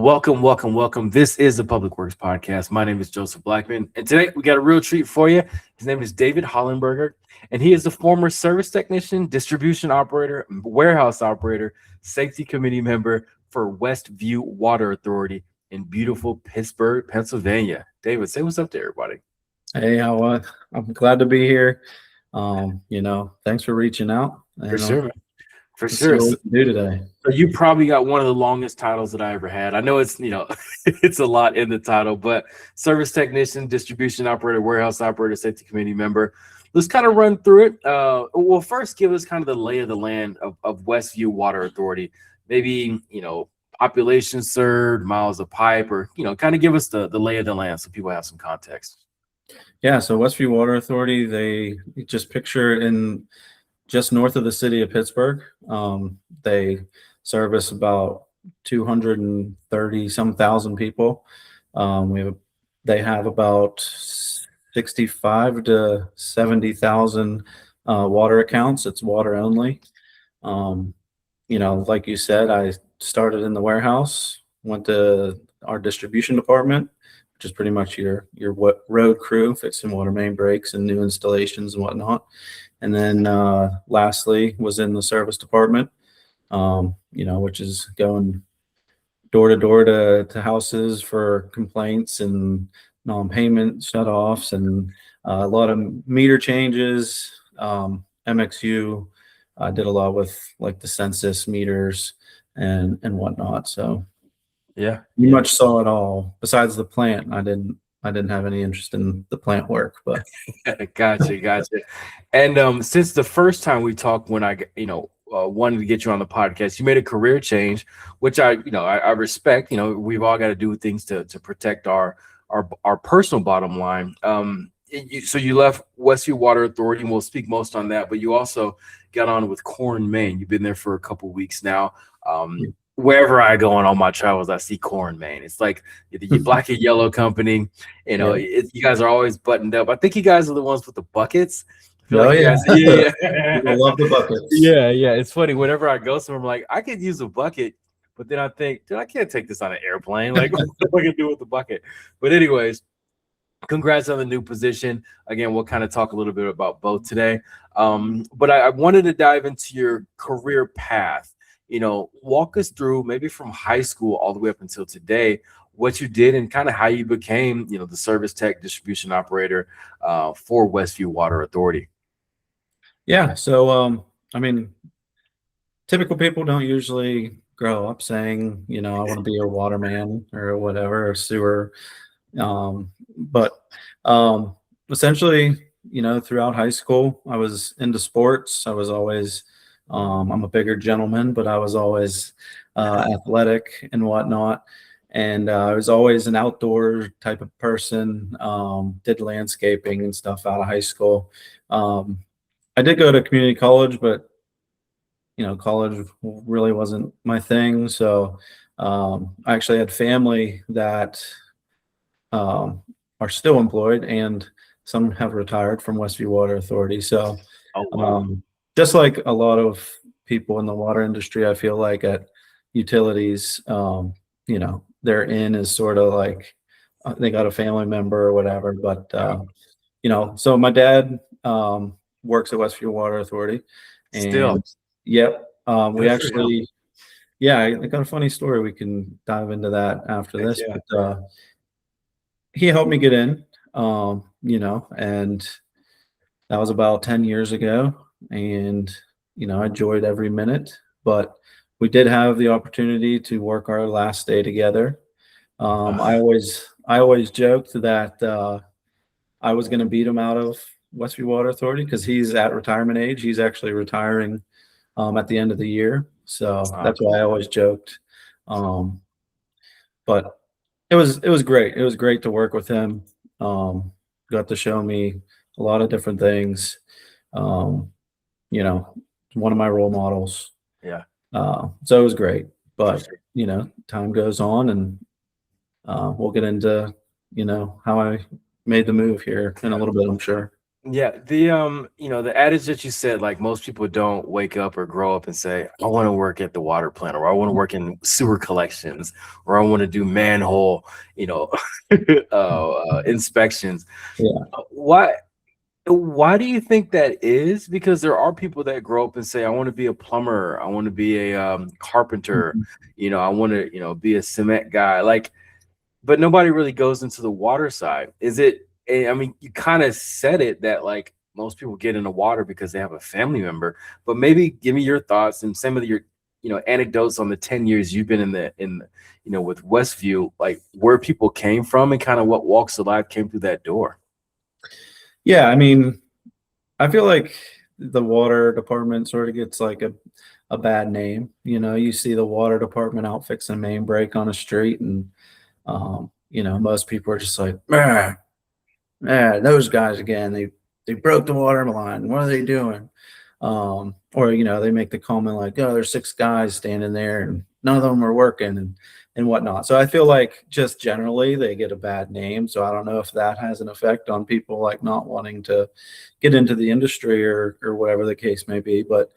welcome. This is the Public Works Podcast. My name is Joseph Blackman, and today we got a real treat for you. His name is David Hollenberger, and he is the former service technician, distribution operator, warehouse operator, safety committee member for Westview Water Authority in beautiful Pittsburgh, Pennsylvania. David, say what's up to everybody. Hey, I'm glad to be here. Thanks for reaching out. For sure, man. For Let's sure. see what we can do today. So you probably got one of the longest titles that I ever had. I know it's, it's a lot in the title, but service technician, distribution operator, warehouse operator, safety committee member. Let's kind of run through it. Well, first give us kind of the lay of the land of Westview Water Authority. Maybe, population served, miles of pipe, or, kind of give us the lay of the land so people have some context. Yeah, so Westview Water Authority, they just picture in just north of the city of Pittsburgh. They service about 230 some thousand people. They have about 65 to 70,000 water accounts. It's water only. Like you said, I started in the warehouse, went to our distribution department, which is pretty much your road crew, fixing water main breaks and new installations and whatnot. And then lastly was in the service department, which is going door to door to houses for complaints and non-payment shutoffs and a lot of meter changes. MXU did a lot with like the census meters and whatnot. So yeah, you much saw it all. Besides the plant, I didn't have any interest in the plant work, but gotcha. And since the first time we talked, when I wanted to get you on the podcast, you made a career change, which I respect. We've all got to do things to protect our personal bottom line. So you left Westview Water Authority, and we'll speak most on that. But you also got on with Corn, Maine. You've been there for a couple of weeks now. Wherever I go on all my travels, I see Corn, Maine. It's like the black and yellow company. You guys are always buttoned up. I think you guys are the ones with the buckets. I love the buckets. Yeah. It's funny. Whenever I go somewhere, I'm like, I could use a bucket, but then I think, dude, I can't take this on an airplane. Like, what am I gonna do with the bucket? But anyways, congrats on the new position. Again, we'll kind of talk a little bit about both today. But I wanted to dive into your career path. Walk us through maybe from high school all the way up until today, what you did and kind of how you became, the service tech distribution operator for Westview Water Authority. Yeah. So, typical people don't usually grow up saying, I want to be a waterman or whatever, or sewer. But essentially, throughout high school, I was into sports. I was always, I'm a bigger gentleman, but I was always athletic and whatnot. And I was always an outdoor type of person, did landscaping and stuff out of high school. I did go to community college, but, college really wasn't my thing. So I actually had family that are still employed, and some have retired from Westview Water Authority. So just like a lot of people in the water industry, I feel like at utilities, their in is sort of like they got a family member or whatever. But, so my dad works at Westview Water Authority. And still. Yep. We actually, I got a funny story. We can dive into that after this. Yeah. But he helped me get in, and that was about 10 years ago. And, I enjoyed every minute, but we did have the opportunity to work our last day together. I always joked that I was going to beat him out of Westview Water Authority because he's at retirement age. He's actually retiring at the end of the year. So that's why I always joked. But it was great. It was great to work with him. Got to show me a lot of different things. One of my role models. Yeah. So it was great. But, time goes on, and we'll get into, how I made the move here in a little bit, I'm sure. Yeah, the adage that you said, like most people don't wake up or grow up and say, I want to work at the water plant, or I want to work in sewer collections, or I want to do manhole, you know, inspections. Yeah. Why? Why do you think that is? Because there are people that grow up and say, I want to be a plumber, I want to be a carpenter, Mhm. I want to, be a cement guy. Like, but nobody really goes into the water side. Is it? I mean, you kind of said it that like most people get into water because they have a family member. But maybe give me your thoughts and some of your, anecdotes on the 10 years you've been with Westview, like where people came from and kind of what walks of life came through that door. Yeah, I mean, I feel like the water department sort of gets like a bad name. You know, you see the water department out fixing a main break on a street, and most people are just like, man, those guys again. They broke the water line. What are they doing? Or they make the comment like, oh, there's six guys standing there and none of them are working and whatnot. So I feel like just generally they get a bad name. So I don't know if that has an effect on people like not wanting to get into the industry or whatever the case may be. But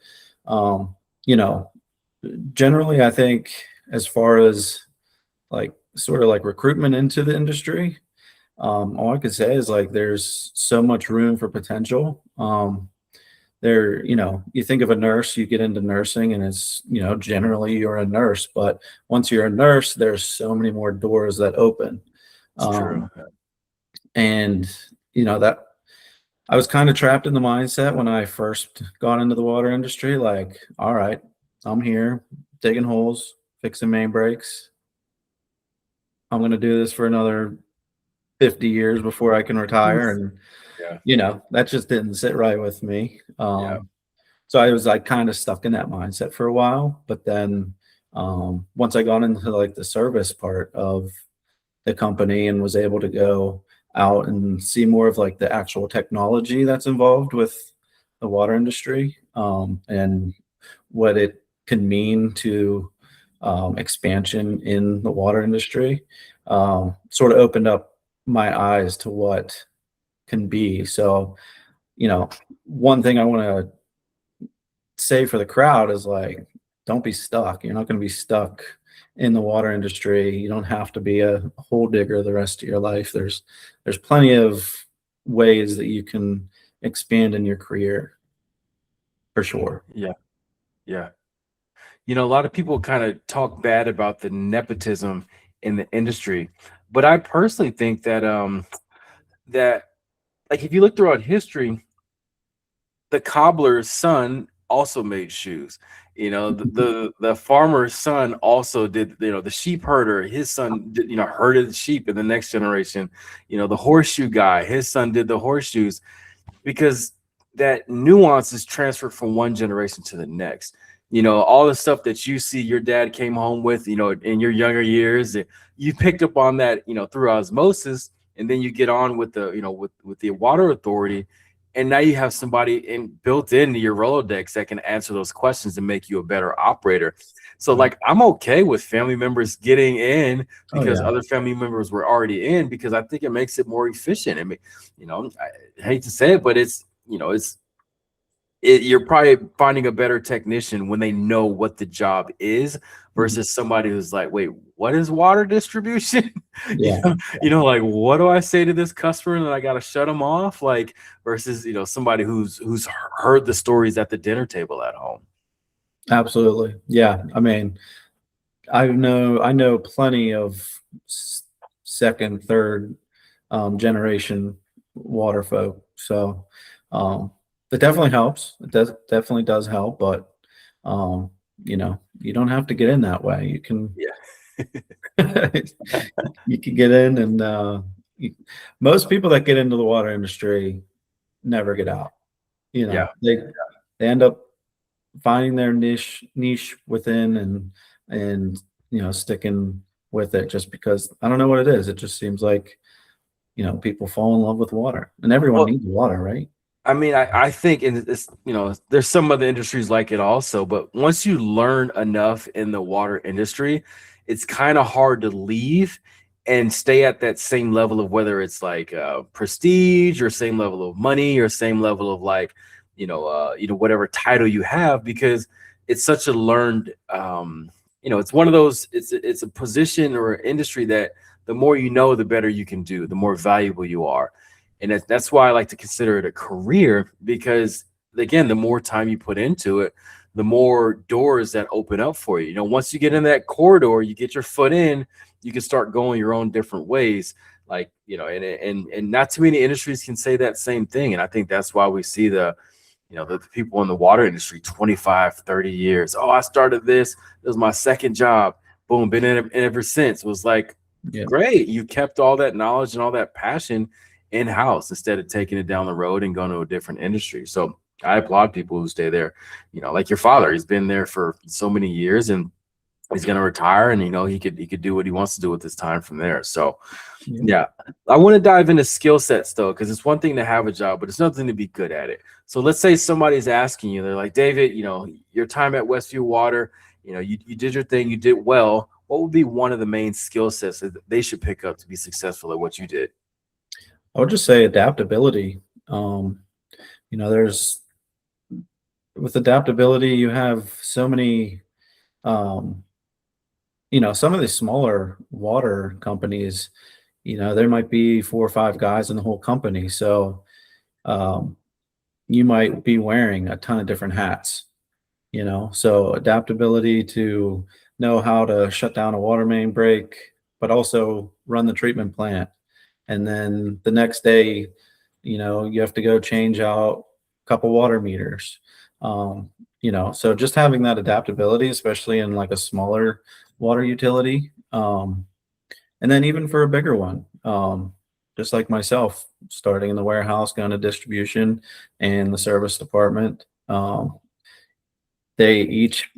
um, you know, generally I think as far as like sort of like recruitment into the industry, all I could say is like there's so much room for potential. You think of a nurse, you get into nursing, and it's, generally you're a nurse, but once you're a nurse, there's so many more doors that open. It's true. Um, and, that I was kind of trapped in the mindset when I first got into the water industry. Like, all right, I'm here digging holes, fixing main breaks. I'm going to do this for another 50 years before I can retire. And, Yeah. that just didn't sit right with me. Yeah. So I was like kind of stuck in that mindset for a while. But then once I got into like the service part of the company and was able to go out and see more of like the actual technology that's involved with the water industry, and what it can mean to expansion in the water industry, sort of opened up my eyes to what can be. So, one thing I want to say for the crowd is like, don't be stuck. You're not going to be stuck in the water industry. You don't have to be a hole digger the rest of your life. There's plenty of ways that you can expand in your career for sure. Yeah. Yeah. A lot of people kind of talk bad about the nepotism in the industry, but I personally think that like if you look throughout history, the cobbler's son also made shoes. The farmer's son also did, the sheep herder, his son did, herded sheep in the next generation. The horseshoe guy, his son did the horseshoes, because that nuance is transferred from one generation to the next. All the stuff that you see your dad came home with, in your younger years, you picked up on that, through osmosis, and then you get on with the, with the water authority, and now you have somebody built into your Rolodex that can answer those questions and make you a better operator. So like I'm okay with family members getting in Oh because yeah. other family members were already in, because I think it makes it more efficient. I mean, I hate to say it, but you're probably finding a better technician when they know what the job is Mhm. versus somebody who's like, wait, what is water distribution? Yeah, Like, what do I say to this customer that I got to shut them off? Like, versus, somebody who's heard the stories at the dinner table at home. absolutely. Yeah. I mean, I know plenty of second, third generation water folk. So it definitely helps. Definitely does help, but you don't have to get in that way. You can Yeah. you can get in, and you, most people that get into the water industry never get out. Yeah. They end up finding their niche within, and sticking with it just because I don't know what it is. It just seems like people fall in love with water, and everyone Well, needs water, right? I mean, I think in this, there's some other industries like it also, but once you learn enough in the water industry, it's kind of hard to leave. and stay at that same level of whether it's like prestige or same level of money or same level of like whatever title you have, because it's such a learned it's one of those, it's a position or industry that the more you know, the better you can do, the more valuable you are. And that's why I like to consider it a career, because again, the more time you put into it, the more doors that open up for you. Once you get in that corridor, you get your foot in, you can start going your own different ways. Like, and not too many industries can say that same thing. And I think that's why we see the people in the water industry, 25, 30 years. Oh, I started this. It was my second job. Boom, been in it ever since. It was like, Yeah. great. You kept all that knowledge and all that passion in-house instead of taking it down the road and going to a different industry. So I applaud people who stay there. Like your father, he's been there for so many years, and he's going to retire, and he could do what he wants to do with his time from there. So yeah, I want to dive into skill sets though, because it's one thing to have a job, but it's another thing to be good at it. So let's say somebody's asking you, they're like, David, your time at Westview Water, you did your thing, you did well. What would be one of the main skill sets that they should pick up to be successful at what you did? I would just say adaptability. There's with adaptability, you have so many, um, some of the smaller water companies, there might be 4 or 5 guys in the whole company. So um, you might be wearing a ton of different hats, so adaptability to know how to shut down a water main break, but also run the treatment plant. And then the next day, you have to go change out a couple water meters. So just having that adaptability, especially in like a smaller water utility. And then even for a bigger one, just like myself, starting in the warehouse, going to distribution and the service department, they each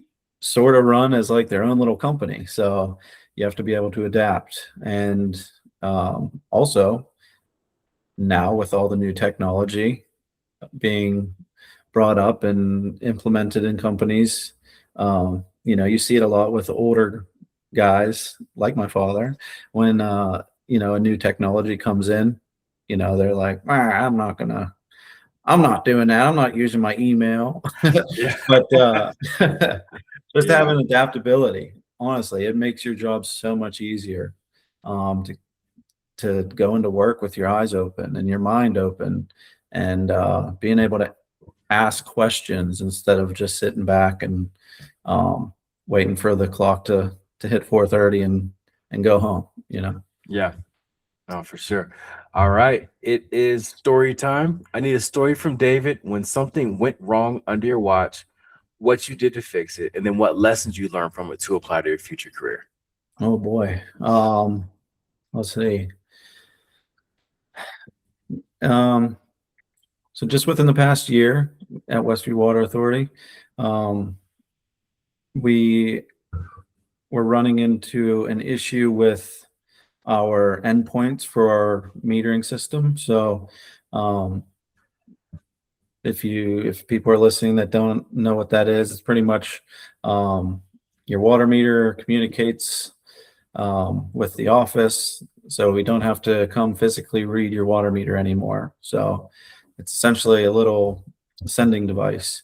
sort of run as like their own little company. So you have to be able to adapt. And also, now with all the new technology being brought up and implemented in companies, you see it a lot with older guys like my father. When a new technology comes in, they're like, I'm not doing that, I'm not using my email. Yeah. But just Yeah. having adaptability, honestly, it makes your job so much easier, to go into work with your eyes open and your mind open, and being able to ask questions instead of just sitting back and um, waiting for the clock to hit 4:30 and go home. Yeah. Oh, for sure. All right. It is story time. I need a story from David when something went wrong under your watch, what you did to fix it, and then what lessons you learned from it to apply to your future career. Oh boy. Let's see. Um, so just within the past year at Westview Water Authority, um, we were running into an issue with our endpoints for our metering system. So um, if people are listening that don't know what that is, it's pretty much your water meter communicates with the office, so we don't have to come physically read your water meter anymore. So it's essentially a little sending device.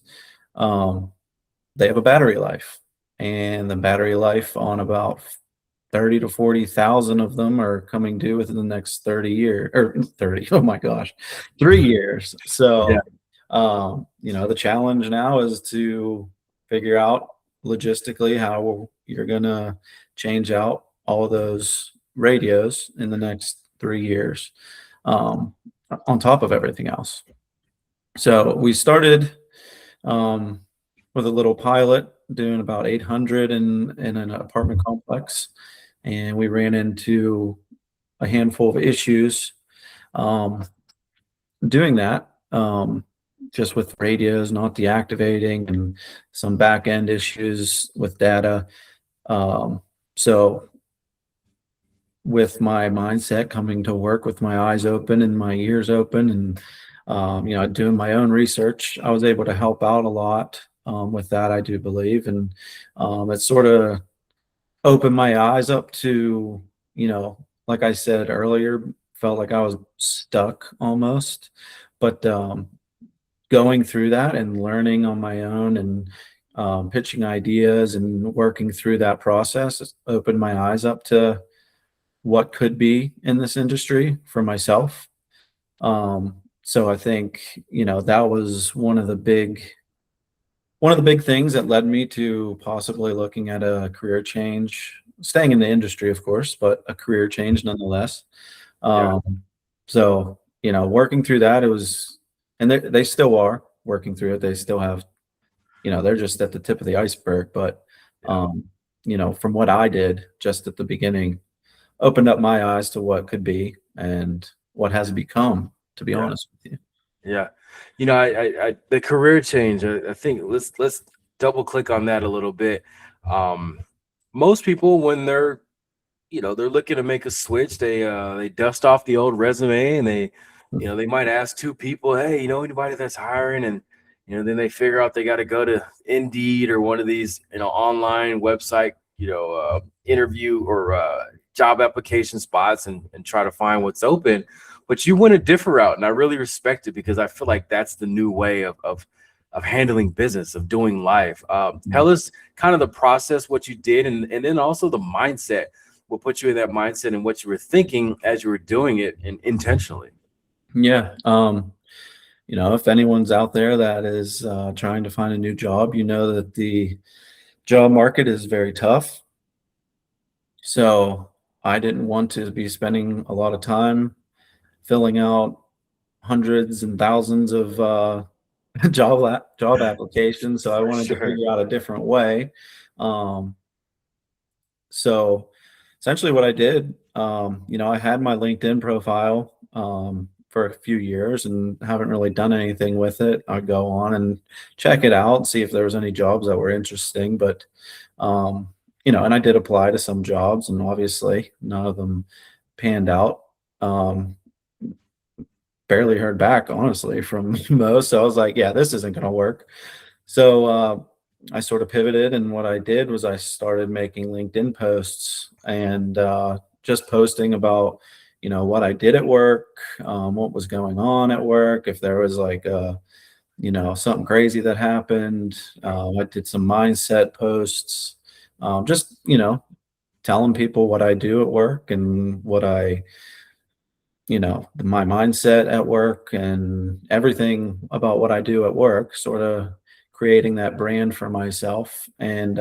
They have a battery life, and the battery life on about 30 to 40,000 of them are coming due within the next 30 years, or 30, oh my gosh, 3 years. Yeah. So the challenge now is to figure out logistically how you're going to change out all of those radios in the next 3 years, um, on top of everything else. So we started um, with a little pilot doing about 800 in an apartment complex, and we ran into a handful of issues um, doing that. Just with radios not deactivating and some back end issues with data. So with my mindset coming to work with my eyes open and my ears open, and doing my own research, I was able to help out a lot with that, I do believe. And it sort of opened my eyes up to like I said earlier, felt like I was stuck almost. But going through that and learning on my own and pitching ideas and working through that process has opened my eyes up to what could be in this industry for myself. So I think, that was one of the big things that led me to possibly looking at a career change, staying in the industry, of course, but a career change nonetheless. Yeah, Um, so, working through that, it was, and they still are working through it. They still have, they're just at the tip of the iceberg. But, yeah, um, from what I did just at the beginning, opened up my eyes to what could be and what has become, to be yeah. honest with you. Yeah, the career change. I think let's double click on that a little bit. Um, Most people, when they're looking to make a switch, they dust off the old resume and they might ask two people, hey, anybody that's hiring, and then they figure out they got to go to Indeed or one of these online website interview or job application spots and try to find what's open. But you went a different route, and I really respect it because I feel like that's the new way of handling business, of doing life. Tell us kind of the process, what you did, and then also the mindset, what put you in that mindset and what you were thinking as you were doing it and intentionally. Yeah. If anyone's out there that is trying to find a new job, you know that the job market is very tough. So I didn't want to be spending a lot of time filling out hundreds and thousands of job applications. So I wanted to Sure. figure out a different way. Um, so essentially, what I did, I had my LinkedIn profile for a few years and haven't really done anything with it. I'd go on and check it out, see if there was any jobs that were interesting. But and I did apply to some jobs, and obviously none of them panned out. Um, Barely heard back, honestly, from most. So I was like, yeah, this isn't going to work. So I sort of pivoted, and what I did was I started making LinkedIn posts and just posting about, what I did at work, what was going on at work, if there was like something crazy that happened. Yeah. I did some mindset posts, just telling people what I do at work and what my mindset at work and everything about what I do at work, sort of creating that brand for myself. And,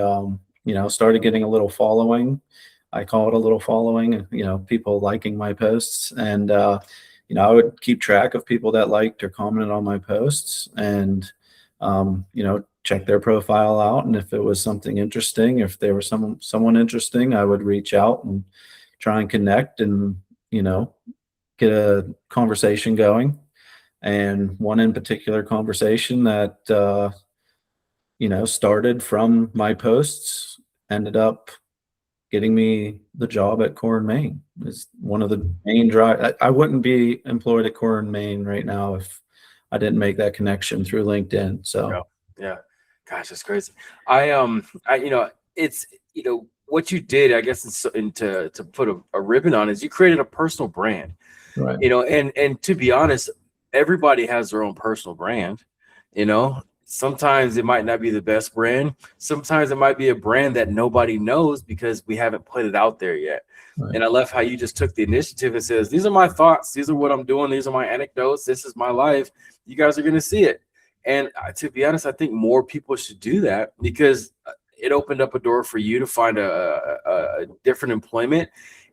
started getting a little following. I call it a little following, people liking my posts. And, I would keep track of people that liked or commented on my posts and, check their profile out. And if it was something interesting, if there was someone interesting, I would reach out and try and connect and, get a conversation going. And one in particular conversation that started from my posts ended up getting me the job at Core and Main. Is one of the main drive. I wouldn't be employed at Core and Main right now if I didn't make that connection through LinkedIn. Yeah. So Yeah. Gosh, that's crazy. It's what you did, I guess, and to put a ribbon on is you created a personal brand. right, And to be honest, everybody has their own personal brand. Sometimes it might not be the best brand. Sometimes it might be a brand that nobody knows because we haven't put it out there yet. right, And I love how you just took the initiative and says, these are my thoughts, these are what I'm doing, these are my anecdotes, this is my life, you guys are going to see it. And to be honest, I think more people should do that because it opened up a door for you to find a different employment.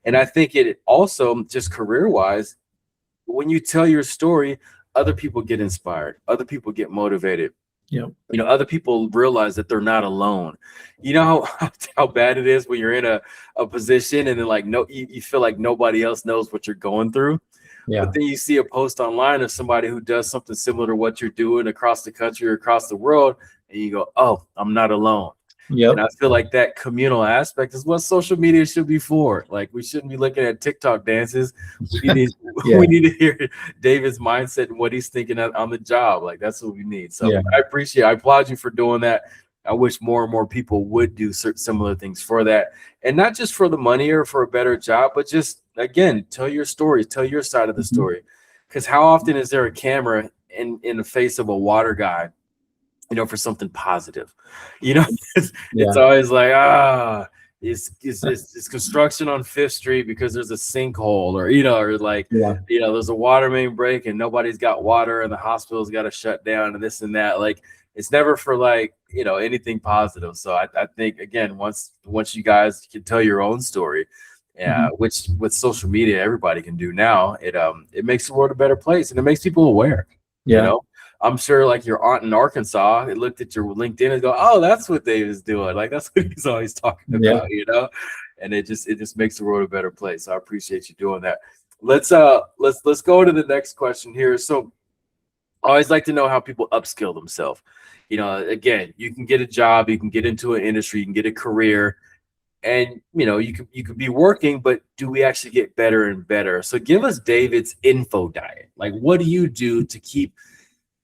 And I think it also, just career wise, when you tell your story, other people get inspired, other people get motivated. yep, Other people realize that they're not alone. You know how bad it is when you're in a position and then like no, you feel like nobody else knows what you're going through. But yeah, then you see a post online of somebody who does something similar to what you're doing across the country or across the world, and you go, "Oh, I'm not alone." And yep, I feel like that communal aspect is what social media should be for. Like we shouldn't be looking at TikTok dances. We need to yeah, we need to hear David's mindset and what he's thinking on the job. Like that's what we need. So yeah, I applaud you for doing that. I wish more and more people would do similar things for that, and not just for the money or for a better job, but just again, tell your story, tell your side of the Mhm. story. Because how often is there a camera in the face of a water guy, for something positive? You know, it's Yeah, always like, it's construction on Fifth Street because there's a sinkhole, or or like, yeah, there's a water main break and nobody's got water and the hospital's got to shut down and this and that. Like, it's never for like, anything positive. So I think again, once you guys can tell your own story, yeah, mhm, which with social media everybody can do now, it makes the world a better place and it makes people aware. You yeah, know, I'm sure like your aunt in Arkansas, it looked at your LinkedIn and go, "Oh, that's what Dave is doing. Like that's what he's always talking yeah. about." And it just makes the world a better place. So I appreciate you doing that. Let's go to the next question here. So I always like to know how people upskill themselves. Again, you can get a job, you can get into an industry, you can get a career, and you could be working, but do we actually get better and better? So give us David's info diet. Like, what do you do to keep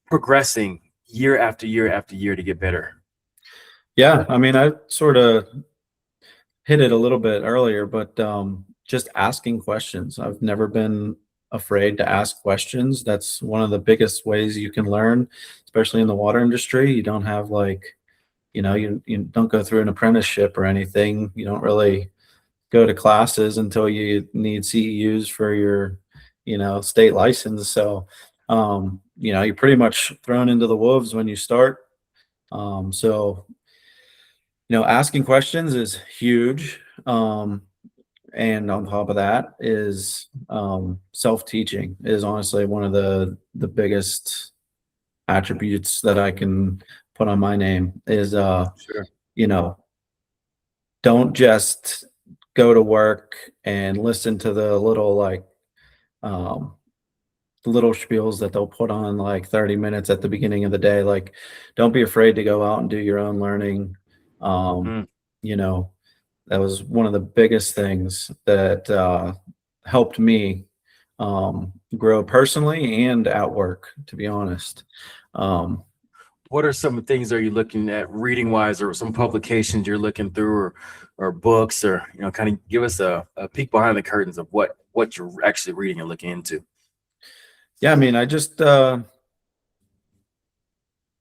progressing year after year after year to get better? Yeah, I mean, I sort of hit it a little bit earlier, but just asking questions. I've never been afraid to ask questions. That's one of the biggest ways you can learn, especially in the water industry. You don't have like, you don't go through an apprenticeship or anything. You don't really go to classes until you need CEUs for your, state license. So, you're pretty much thrown into the wolves when you start. So, asking questions is huge. And on top of that is self-teaching is honestly one of the biggest attributes that I can put on my name is Sure. you know, don't just go to work and listen to um the little spiels that they'll put on like 30 minutes at the beginning of the day. Like, don't be afraid to go out and do your own learning. Um, Mm. you know, that was one of the biggest things that helped me grow personally and at work, to be honest. Um, What are some things are you looking at reading wise, or some publications you're looking through, or books, or kind of give us a peek behind the curtains of what you're actually reading and looking into? yeah, I mean, I just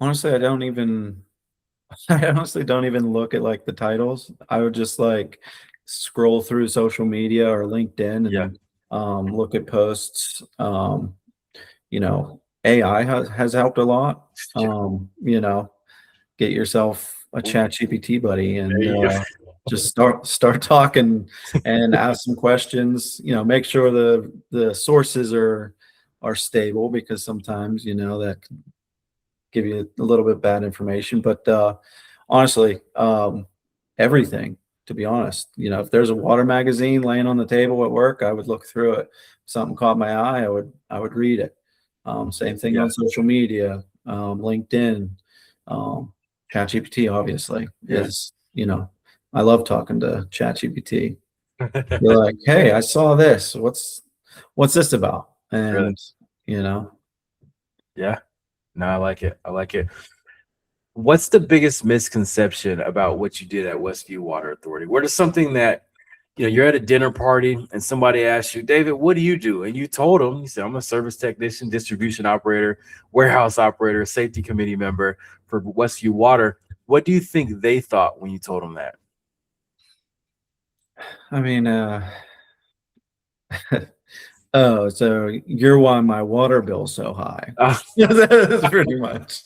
honestly, I don't even I honestly don't even look at like the titles. I would just like scroll through social media or LinkedIn Yeah. and look at posts. AI has helped a lot. Yeah. Get yourself a chat GPT buddy There and you just start talking and ask some questions. Make sure the sources are stable because sometimes that give you a little bit bad information. But honestly, everything. To be honest, if there's a water magazine laying on the table at work, I would look through it. If something caught my eye, I would read it. Same thing Yeah. on social media, LinkedIn, um, ChatGPT. Obviously, Yeah. is I love talking to ChatGPT. You're like, hey, I saw this. What's this about? Really. And you know, Yeah. No, I like it. I like it. What's the biggest misconception about what you did at Westview Water Authority? What is something that you're at a dinner party and somebody asks you, David, what do you do? And you told them, you said, I'm a service technician, distribution operator, warehouse operator, safety committee member for Westview Water. What do you think they thought when you told them that? I mean, oh, so you're why my water bill's so high. Uh, Yeah, that's pretty much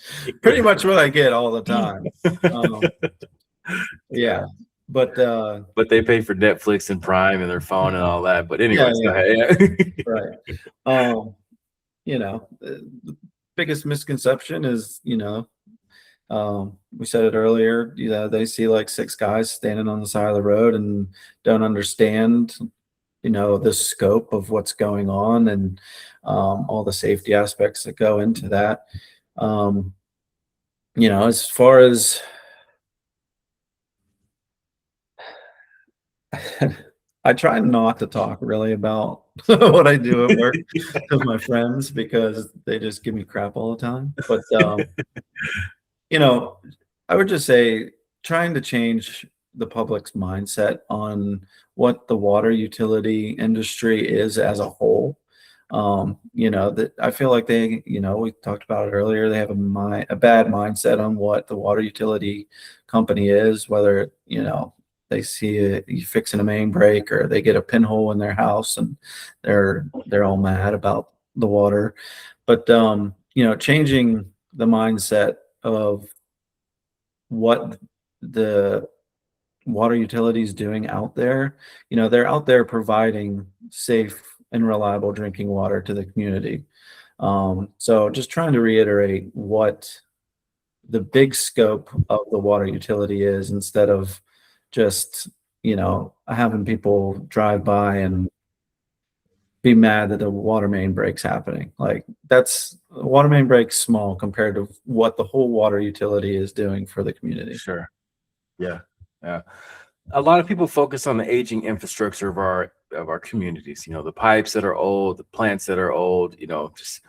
what I get all the time. Um, yeah, yeah, but but they pay for Netflix and Prime and their phone and all that. But yeah, anyways, go yeah, ahead. right. The biggest misconception is, we said it earlier, they see like six guys standing on the side of the road and don't understand, the scope of what's going on and all the safety aspects that go into that. Um, as far as I try not to talk really about what I do at work with my friends because they just give me crap all the time. But you know, I would just say trying to change. the public's mindset on what the water utility industry is as a whole. That I feel like we talked about it earlier. They have a bad mindset on what the water utility company is, whether, they see you fixing a main break or they get a pinhole in their house and they're all mad about the water. But changing the mindset of what the water utilities doing out there. They're out there providing safe and reliable drinking water to the community. So just trying to reiterate what the big scope of the water utility is, instead of just, having people drive by and be mad that the water main break's happening. Like, that's water main break's small compared to what the whole water utility is doing for the community. Sure. Yeah. Yeah. A lot of people focus on the aging infrastructure of our communities. The pipes that are old, the plants that are old. Just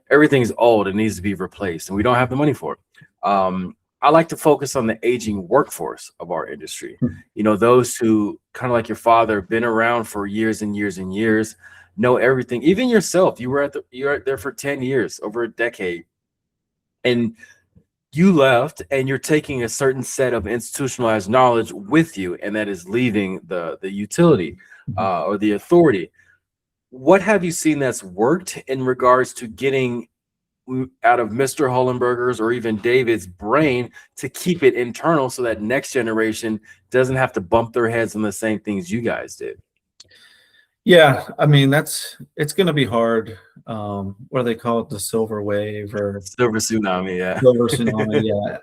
everything's old and needs to be replaced, and we don't have the money for it. I like to focus on the aging workforce of our industry. Those who, kind of like your father, been around for years and years and years, know everything. Even yourself, you were there for 10 years, over a decade, and you left, and you're taking a certain set of institutionalized knowledge with you, and that is leaving the utility or the authority. What have you seen that's worked in regards to getting out of Mr. Hollenberger's or even David's brain to keep it internal, so that next generation doesn't have to bump their heads on the same things you guys did? Yeah, I mean, it's going to be hard. What do they call it? The silver wave or Silver tsunami, yeah. silver tsunami? Yeah.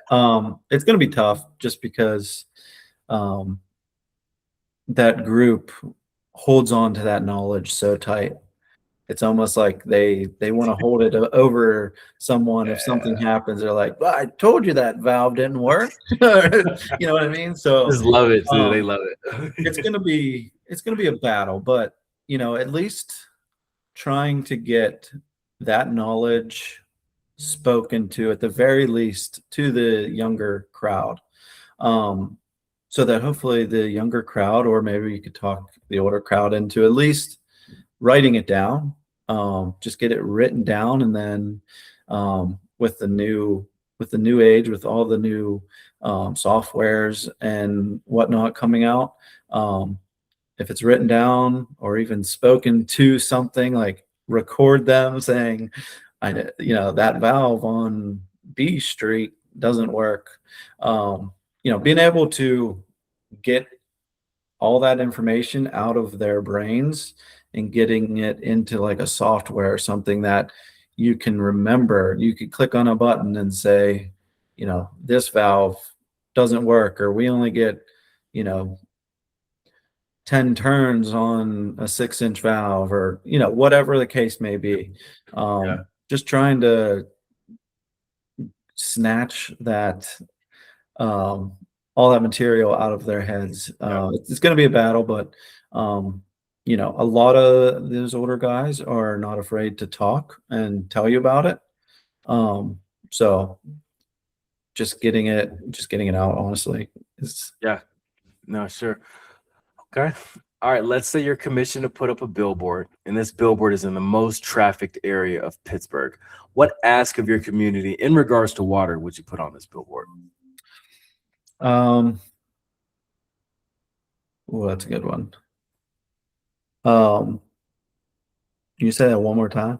It's going to be tough just because um, that group holds on to that knowledge so tight. It's almost like they want to hold it over someone. If something happens, they're like, "Well, I told you that valve didn't work." You know what I mean? So Just love it too. They um, love it's it. gonna be a battle, but at least trying to get that knowledge spoken to, at the very least, to the younger crowd, um, so that hopefully the younger crowd, or maybe you could talk the older crowd into at least writing it down. Just get it written down, and then with the new age, with all the new softwares and whatnot coming out, if it's written down or even spoken to something, like record them saying, that valve on B Street doesn't work. Being able to get all that information out of their brains and getting it into like a software or something that you can remember. You could click on a button and say, this valve doesn't work, or we only get, you know, 10 turns on a 6-inch valve, or, whatever the case may be. Yeah. Just trying to snatch that, um, all that material out of their heads. Yeah. It's going to be a battle, but a lot of those older guys are not afraid to talk and tell you about it. So just getting it out, honestly, is Yeah. No, sure. Okay. All right. Let's say you're commissioned to put up a billboard, and this billboard is in the most trafficked area of Pittsburgh. What ask of your community in regards to water would you put on this billboard? um, oh, that's a good one. Can you say that one more time?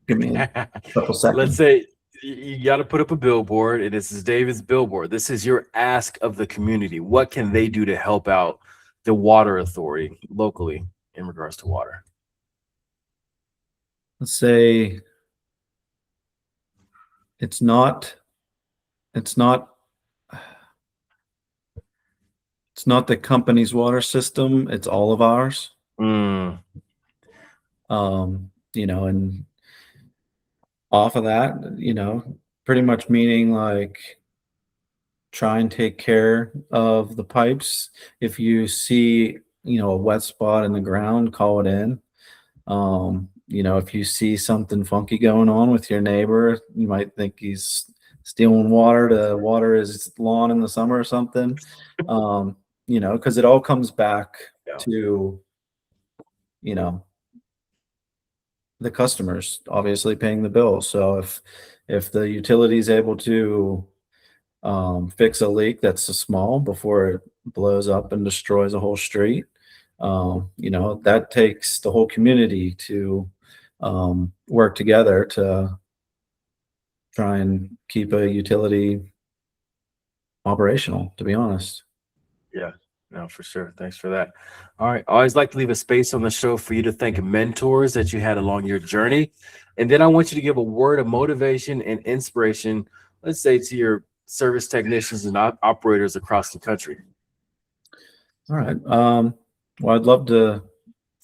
Give me a couple Let's seconds. say you got to put up a billboard, and this is David's billboard. This is your ask of the community. What can they do to help out the water authority locally in regards to water? Let's say it's not it's not it's not the company's water system, it's all of ours. Mm, And off of that, pretty much meaning like try and take care of the pipes. If you see, a wet spot in the ground, call it in. If you see something funky going on with your neighbor, you might think he's stealing water to water his lawn in the summer or something. because it all comes back Yeah. to, you know, the customers obviously paying the bill. So if the utility is able to fix a leak that's small before it blows up and destroys a whole street, that takes the whole community to work together to try and keep a utility operational, to be honest. Yeah, no, for sure. Thanks for that. All right. I always like to leave a space on the show for you to thank mentors that you had along your journey. And then I want you to give a word of motivation and inspiration, let's say to your service technicians and operators across the country. All right. Well, I'd love to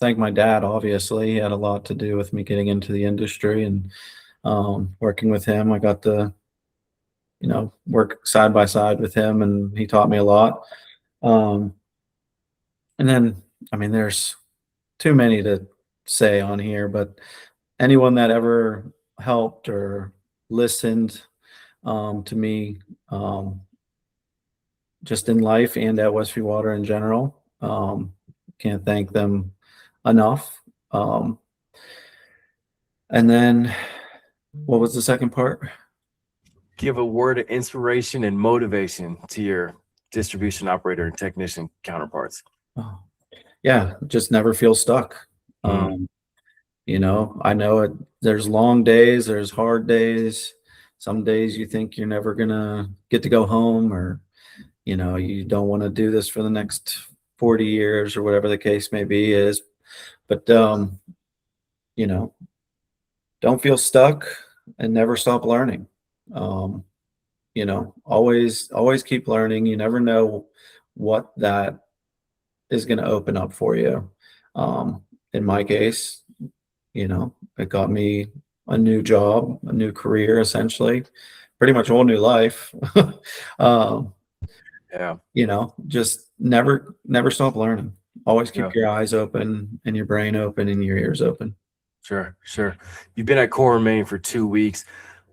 thank my dad. Obviously, he had a lot to do with me getting into the industry, and working with him, I got to, work side by side with him, and he taught me a lot. Um, and then, I mean, there's too many to say on here, but anyone that ever helped or listened to me, just in life and at Westby Water in general, can't thank them enough. And then, what was the second part? Give a word of inspiration and motivation to your distribution operator and technician counterparts. Oh, yeah, just never feel stuck. Mm, Um, I know it. There's long days, there's hard days. Some days you think you're never gonna get to go home, or you don't want to do this for the next 40 years or whatever the case may be is. But you know, don't feel stuck and never stop learning. Um, always keep learning. You never know what that is going to open up for you. In my case, it got me a new job, a new career, essentially, pretty much a whole new life. um, yeah. just never stop learning. Always Yeah. keep your eyes open and your brain open and your ears open. Sure, sure. You've been at Core Maine for 2 weeks.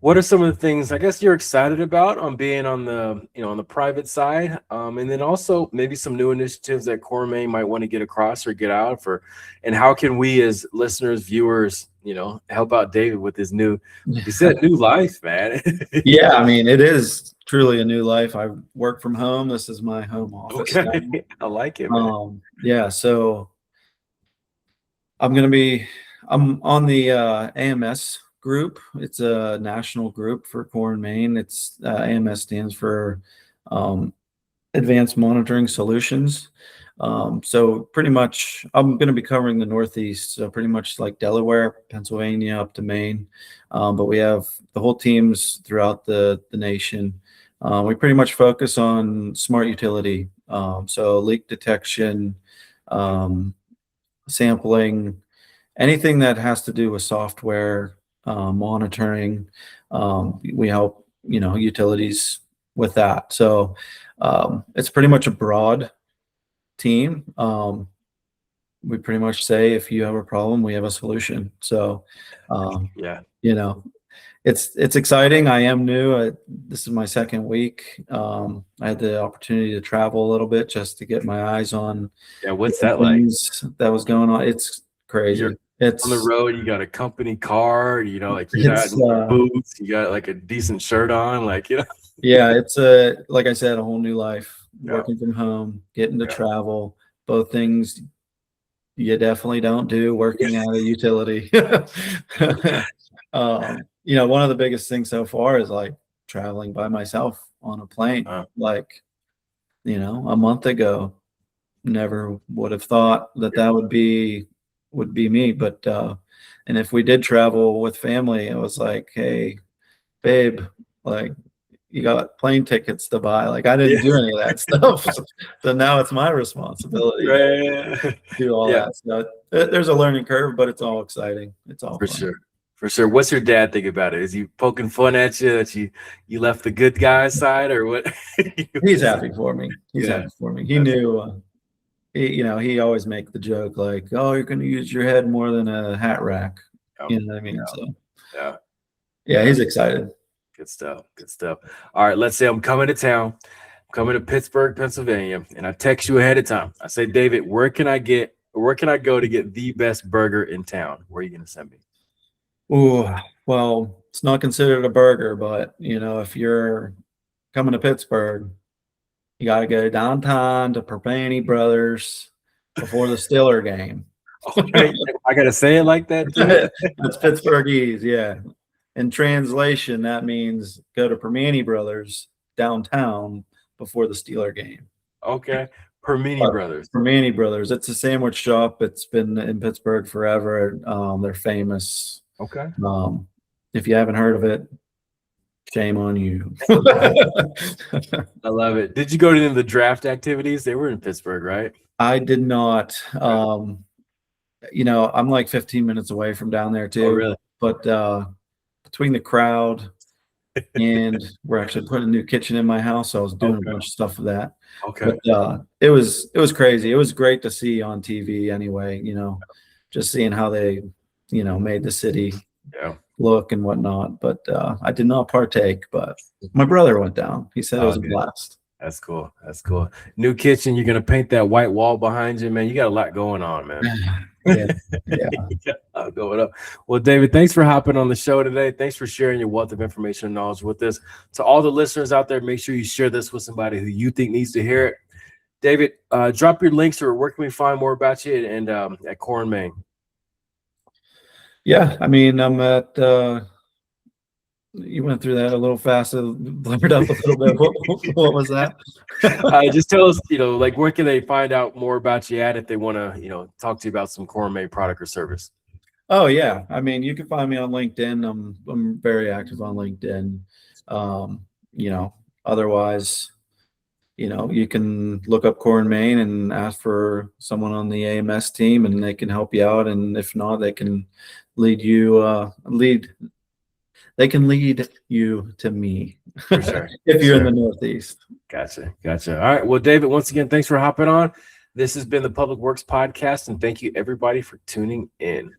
What are some of the things I guess you're excited about on being on the on the private side, and then also maybe some new initiatives that Core Maine might want to get across or get out for, and how can we as listeners, viewers, help out David with his new, like you said, new life, man. Yeah, I mean, it is truly a new life. I work from home. This is my home office Okay, now. I like it, man. Yeah, so I'm on the AMS group. It's a national group for Core and Maine. It's AMS stands for um, Advanced Monitoring Solutions. So pretty much, I'm going to be covering the Northeast, so pretty much like Delaware, Pennsylvania, up to Maine. But we have the whole teams throughout the nation. We pretty much focus on smart utility, so leak detection, um, sampling, anything that has to do with software monitoring. We help utilities with that. So it's pretty much a broad team. We pretty much say if you have a problem, we have a solution. So Yeah, you know it's exciting. I am new. This is my second week. I had the opportunity to travel a little bit just to get my eyes on yeah. What's different that like? things that was going on. It's You're crazy. on the It's road. You got a company car. Like you're not it's in boots. You got like a decent shirt on. Yeah, it's like I said, a whole new life. Yeah, Working from home, getting to yeah, travel, both things you definitely don't do yeah. working at a utility. One of the biggest things so far is like traveling by myself on a plane. Uh, Like, a month ago, never would have thought that yeah. that would be me. But and if we did travel with family, it was like, hey, babe, like you got plane tickets to buy. Like I didn't Yeah. do any of that stuff. So now it's my responsibility to Right. do all Yeah, that. So there's a learning curve, but it's all exciting. It's all for fun. sure. For sure. What's your dad think about it? Is he poking fun at you that you left the good guy side or what? He's happy for me. He's Yeah, happy for me. He that's knew, he always make the joke like, oh, you're going to use your head more than a hat rack. yeah, You know what I mean? So yeah, yeah, yeah. he's excited. Good stuff. Good stuff. All right, let's say I'm coming to town. coming to Pittsburgh, Pennsylvania, and I text you ahead of time. I say, David, where can I go to get the best burger in town? Where are you gonna send me? Ooh, well, it's not considered a burger, but if you're coming to Pittsburgh, you got to go downtown to Perpany Brothers before the Steeler game. Okay, I gotta say it like that too. That's Pittsburghese, yeah. In translation, that means go to Permani Brothers downtown before the Steeler game. Okay, Permini Brothers. Permani Brothers. It's a sandwich shop. It's been in Pittsburgh forever. They're famous. Okay. If you haven't heard of it, shame on you. I love it. Did you go to any of the draft activities? They were in Pittsburgh, right? I did not. I'm like 15 minutes away from down there too. Oh, really? But between the crowd and we're actually putting a new kitchen in my house, so I was doing a bunch of stuff with that. Okay. But it was crazy. It was great to see on TV anyway, just seeing how they, made the city look and whatnot. But I did not partake, but my brother went down. He said it was a blast. That's cool. That's cool. New kitchen. You're gonna paint that white wall behind you, man. You got a lot going on, man. Yeah. Going up. Well, David, thanks for hopping on the show today. Thanks for sharing your wealth of information and knowledge with us. To all the listeners out there, make sure you share this with somebody who you think needs to hear it. David, drop your links, or where can we find more about you and at Corn, Maine? Yeah, I mean, I'm at. You went through that a little fast, blurred up a little bit. What was that? Just tell us, where can they find out more about you at if they want to, talk to you about some Corn Maine product or service? Oh yeah, I mean, you can find me on LinkedIn. I'm very active on LinkedIn. Otherwise, you can look up Corn Maine and ask for someone on the AMS team, and they can help you out. And if not, they can lead you They can lead you to me. For sure. If you're in the Northeast. Gotcha. All right. Well, David, once again, thanks for hopping on. This has been the Public Works Podcast, and thank you, everybody, for tuning in.